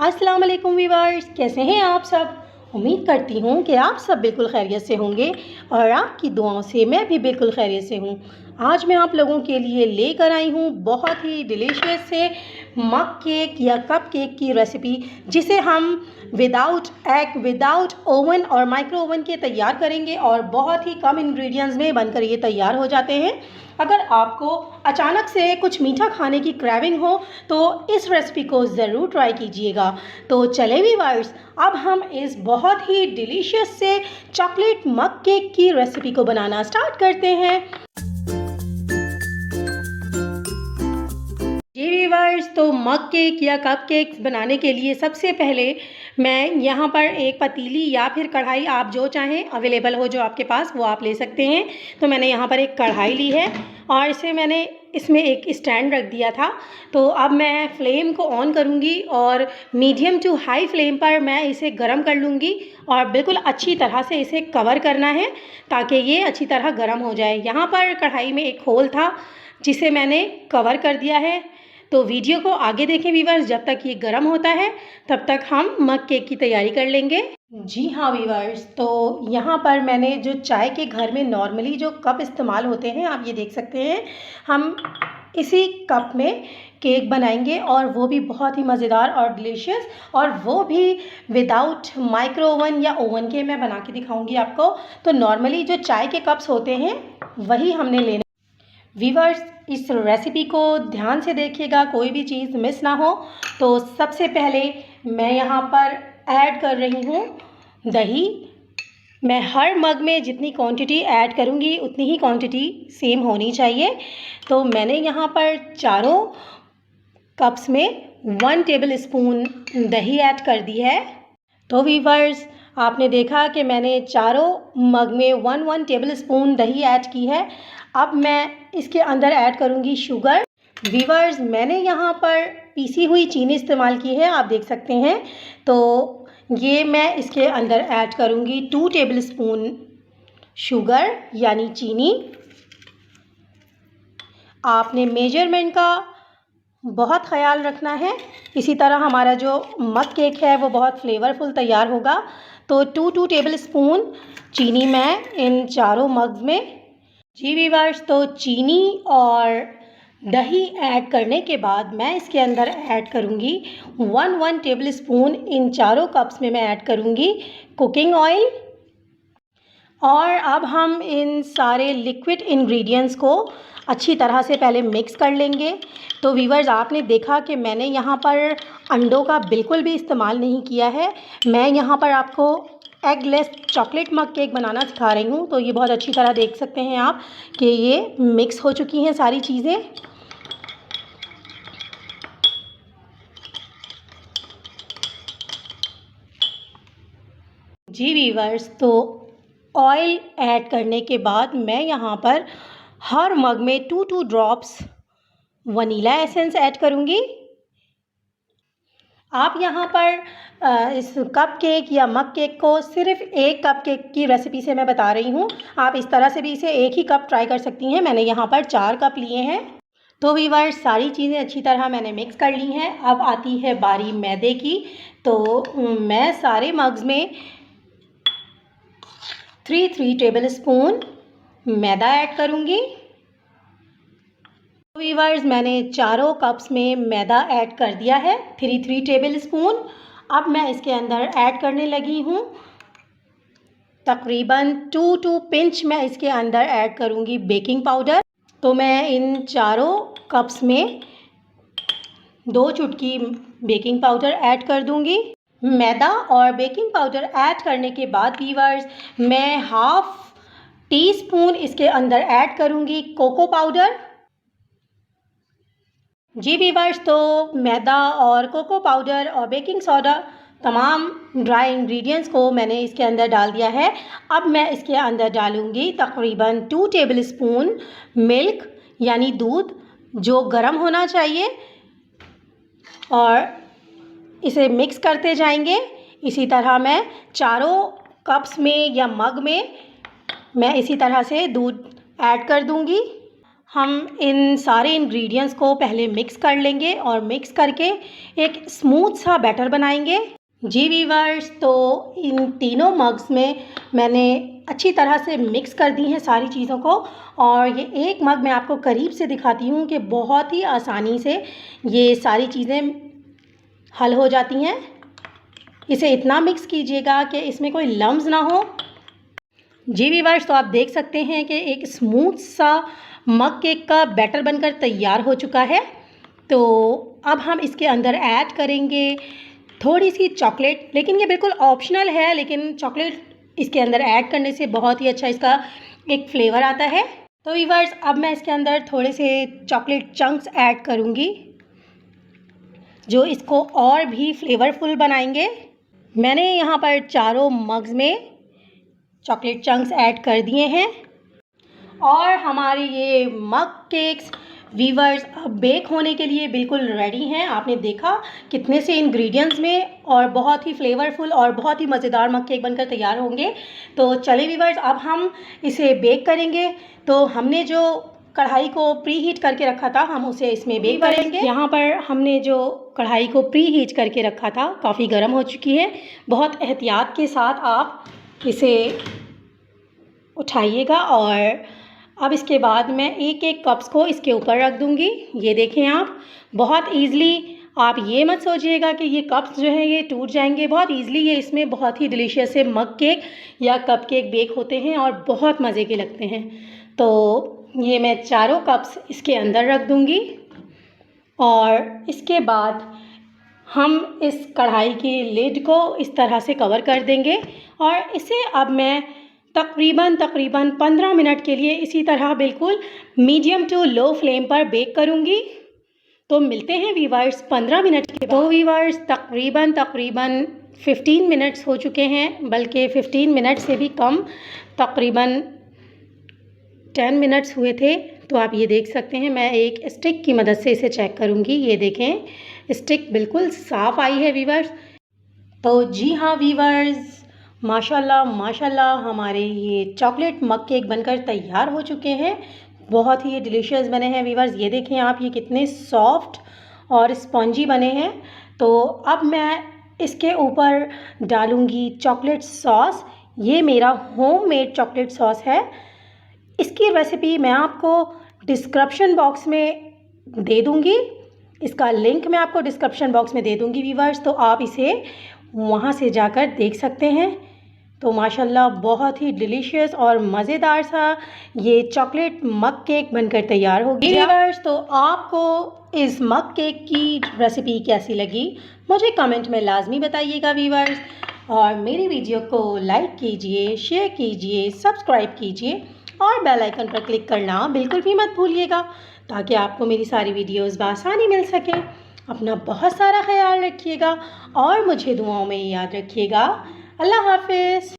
अस्सलाम वालेकुम व्यूअर्स, कैसे हैं आप सब। उम्मीद करती हूँ कि आप सब बिल्कुल खैरियत से होंगे और आपकी दुआओं से मैं भी बिल्कुल खैरियत से हूँ। आज मैं आप लोगों के लिए लेकर आई हूँ बहुत ही डिलीशियस से मग केक या कप केक की रेसिपी, जिसे हम विदाउट एग, विदाउट ओवन और माइक्रो ओवन के तैयार करेंगे और बहुत ही कम इंग्रेडिएंट्स में बनकर ये तैयार हो जाते हैं। अगर आपको अचानक से कुछ मीठा खाने की क्रेविंग हो तो इस रेसिपी को ज़रूर ट्राई कीजिएगा। तो चले व्यूअर्स, अब हम इस बहुत ही डिलीशियस से चॉकलेट मग केक की रेसिपी को बनाना स्टार्ट करते हैं। जी व्यूअर्स, तो मग केक या कप केक बनाने के लिए सबसे पहले मैं यहाँ पर एक पतीली या फिर कढ़ाई, आप जो चाहें अवेलेबल हो जो आपके पास वो आप ले सकते हैं। तो मैंने यहाँ पर एक कढ़ाई ली है और मैंने इसमें एक स्टैंड रख दिया था। तो अब मैं फ्लेम को ऑन करूँगी और मीडियम टू हाई फ्लेम पर मैं इसे गर्म कर लूँगी और बिल्कुल अच्छी तरह से इसे कवर करना है ताकि ये अच्छी तरह गर्म हो जाए। यहाँ पर कढ़ाई में एक होल था जिसे मैंने कवर कर दिया है। तो वीडियो को आगे देखें व्यूअर्स, जब तक ये गर्म होता है तब तक हम मग केक की तैयारी कर लेंगे। जी हाँ व्यूअर्स, तो यहाँ पर मैंने जो चाय के घर में नॉर्मली जो कप इस्तेमाल होते हैं आप ये देख सकते हैं, हम इसी कप में केक बनाएंगे और वो भी बहुत ही मज़ेदार और डिलीशियस, और वो भी विदाउट माइक्रो ओवन या ओवन के मैं बना के दिखाऊंगी आपको। तो नॉर्मली जो चाय के कप्स होते हैं वही हमने लेने। व्यूअर्स, इस रेसिपी को ध्यान से देखिएगा, कोई भी चीज़ मिस ना हो। तो सबसे पहले मैं यहाँ पर ऐड कर रही हूँ दही। मैं हर मग में जितनी क्वांटिटी ऐड करूँगी उतनी ही क्वांटिटी सेम होनी चाहिए। तो मैंने यहाँ पर चारों कप्स में 1 टेबल स्पून दही ऐड कर दी है। तो व्यूअर्स, आपने देखा कि मैंने चारों मग में 1 टेबल स्पून दही ऐड की है। अब मैं इसके अंदर ऐड करूँगी शुगर। व्यूअर्स, मैंने यहाँ पर पीसी हुई चीनी इस्तेमाल की है, आप देख सकते हैं। तो ये मैं इसके अंदर ऐड करूँगी 2 टेबल स्पून शुगर यानी चीनी। आपने मेजरमेंट का बहुत ख़याल रखना है, इसी तरह हमारा जो मग केक है वो बहुत फ्लेवरफुल तैयार होगा। तो 2 टेबल स्पून चीनी मैं इन चारों मग्स में। जी व्यूअर्स, तो चीनी और दही ऐड करने के बाद मैं इसके अंदर ऐड करूँगी 1 टेबल स्पून, इन चारों कप्स में मैं ऐड करूँगी कुकिंग ऑयल। और अब हम इन सारे लिक्विड इंग्रेडिएंट्स को अच्छी तरह से पहले मिक्स कर लेंगे। तो व्यूअर्स, आपने देखा कि मैंने यहाँ पर अंडों का बिल्कुल भी इस्तेमाल नहीं किया है। मैं यहाँ पर आपको एगलेस चॉकलेट मग केक बनाना सिखा रही हूँ। तो ये बहुत अच्छी तरह देख सकते हैं आप कि ये मिक्स हो चुकी हैं सारी चीज़ें। जी व्यूअर्स, तो ऑयल ऐड करने के बाद मैं यहाँ पर हर मग में 2 ड्रॉप्स वनीला एसेंस ऐड करूँगी। आप यहाँ पर इस कप केक या मग केक को सिर्फ एक कप केक की रेसिपी से मैं बता रही हूँ, आप इस तरह से भी इसे एक ही कप ट्राई कर सकती हैं। मैंने यहाँ पर 4 कप लिए हैं। तो व्यूअर्स, सारी चीज़ें अच्छी तरह मैंने मिक्स कर ली हैं। अब आती है बारी मैदे की। तो मैं सारे मग्स में 3 टेबल स्पून मैदा ऐड करूँगी। व्यूअर्स, मैंने चारों कप्स में मैदा ऐड कर दिया है 3 टेबल स्पून। अब मैं इसके अंदर ऐड करने लगी हूँ तकरीबन 2 पिंच मैं इसके अंदर ऐड करूँगी बेकिंग पाउडर। तो मैं इन चारों कप्स में 2 चुटकी बेकिंग पाउडर ऐड कर दूँगी। मैदा और बेकिंग पाउडर ऐड करने के बाद व्यूअर्स, मैं हाफ़ टी स्पून इसके अंदर ऐड करूँगी कोको पाउडर। जी व्यूअर्स, तो मैदा और कोको पाउडर और बेकिंग सोडा तमाम ड्राई इंग्रेडिएंट्स को मैंने इसके अंदर डाल दिया है। अब मैं इसके अंदर डालूँगी तकरीबन 2 टेबल स्पून मिल्क यानी दूध, जो गर्म होना चाहिए, और इसे मिक्स करते जाएंगे। इसी तरह मैं चारों कप्स में या मग में मैं इसी तरह से दूध ऐड कर दूँगी। हम इन सारे इंग्रेडिएंट्स को पहले मिक्स कर लेंगे और मिक्स करके एक स्मूथ सा बैटर बनाएंगे। जी वीवर्स, तो इन तीनों मग्स में मैंने अच्छी तरह से मिक्स कर दी हैं सारी चीज़ों को, और ये एक मग मैं आपको करीब से दिखाती हूँ कि बहुत ही आसानी से ये सारी चीज़ें हल हो जाती हैं। इसे इतना मिक्स कीजिएगा कि इसमें कोई लम्स ना हो। जी वीवर्स, तो आप देख सकते हैं कि एक स्मूथ सा मग केक का बैटर बनकर तैयार हो चुका है। तो अब हम इसके अंदर ऐड करेंगे थोड़ी सी चॉकलेट, लेकिन ये बिल्कुल ऑप्शनल है, लेकिन चॉकलेट इसके अंदर ऐड करने से बहुत ही अच्छा इसका एक फ्लेवर आता है। तो वीवर्स, अब मैं इसके अंदर थोड़े से चॉकलेट चंक्स ऐड करूँगी जो इसको और भी फ्लेवरफुल बनाएंगे। मैंने यहाँ पर चारों मग्स में चॉकलेट चंक्स ऐड कर दिए हैं और हमारे ये मग केक्स वीवर्स अब बेक होने के लिए बिल्कुल रेडी हैं। आपने देखा कितने से इंग्रेडिएंट्स में, और बहुत ही फ्लेवरफुल और बहुत ही मज़ेदार मग केक बनकर तैयार होंगे। तो चलिए वीवर्स, अब हम इसे बेक करेंगे। तो हमने जो कढ़ाई को प्री हीट करके रखा था, हम उसे इसमें बेक करेंगे। यहाँ पर हमने जो कढ़ाई को प्री हीट करके रखा था काफ़ी गर्म हो चुकी है। बहुत एहतियात के साथ आप इसे उठाइएगा और अब इसके बाद मैं एक एक कप्स को इसके ऊपर रख दूँगी। ये देखें आप, बहुत ईज़िली, आप ये मत सोचिएगा कि ये कप्स जो हैं ये टूट जाएंगे। बहुत ईज़िली ये इसमें बहुत ही डिलीशियस से मग केक या कप केक बेक होते हैं और बहुत मज़े के लगते हैं। तो ये मैं चारों कप्स इसके अंदर रख दूँगी और इसके बाद हम इस कढ़ाई की लिड को इस तरह से कवर कर देंगे और इसे अब मैं तकरीबन 15 मिनट के लिए इसी तरह बिल्कुल मीडियम टू लो फ्लेम पर बेक करूँगी। तो मिलते हैं वीवर्स 15 मिनट के बाद। तो वीवर्स, तकरीबन 15 मिनट्स हो चुके हैं, बल्कि 15 मिनट से भी कम, तकरीबन 10 मिनट्स हुए थे। तो आप ये देख सकते हैं, मैं एक स्टिक की मदद से इसे चेक करूँगी। ये देखें, स्टिक बिल्कुल साफ़ आई है वीवर्स। तो जी हाँ वीवर्स, माशाल्लाह माशाल्लाह, हमारे ये चॉकलेट मग केक बनकर तैयार हो चुके हैं। बहुत ही डिलीशियस बने हैं वीवर्स। ये देखें आप, ये कितने सॉफ्ट और स्पॉन्जी बने हैं। तो अब मैं इसके ऊपर डालूँगी चॉकलेट सॉस। ये मेरा होममेड चॉकलेट सॉस है। इसकी रेसिपी मैं आपको डिस्क्रिप्शन बॉक्स में दे दूँगी। इसका लिंक मैं आपको डिस्क्रिप्शन बॉक्स में दे दूँगी वीवर्स, तो आप इसे वहाँ से जाकर देख सकते हैं। तो माशाल्लाह बहुत ही डिलीशियस और मज़ेदार सा ये चॉकलेट मग केक बनकर तैयार हो गया। वीवर्स, तो आपको इस मग केक की रेसिपी कैसी लगी मुझे कमेंट में लाजमी बताइएगा वीवर्स, और मेरी वीडियो को लाइक कीजिए, शेयर कीजिए, सब्सक्राइब कीजिए और बेल आइकन पर क्लिक करना बिल्कुल भी मत भूलिएगा, ताकि आपको मेरी सारी वीडियोज़ बआसानी मिल सकें। अपना बहुत सारा ख्याल रखिएगा और मुझे दुआओं में याद रखिएगा। अल्लाह हाफ़िज़।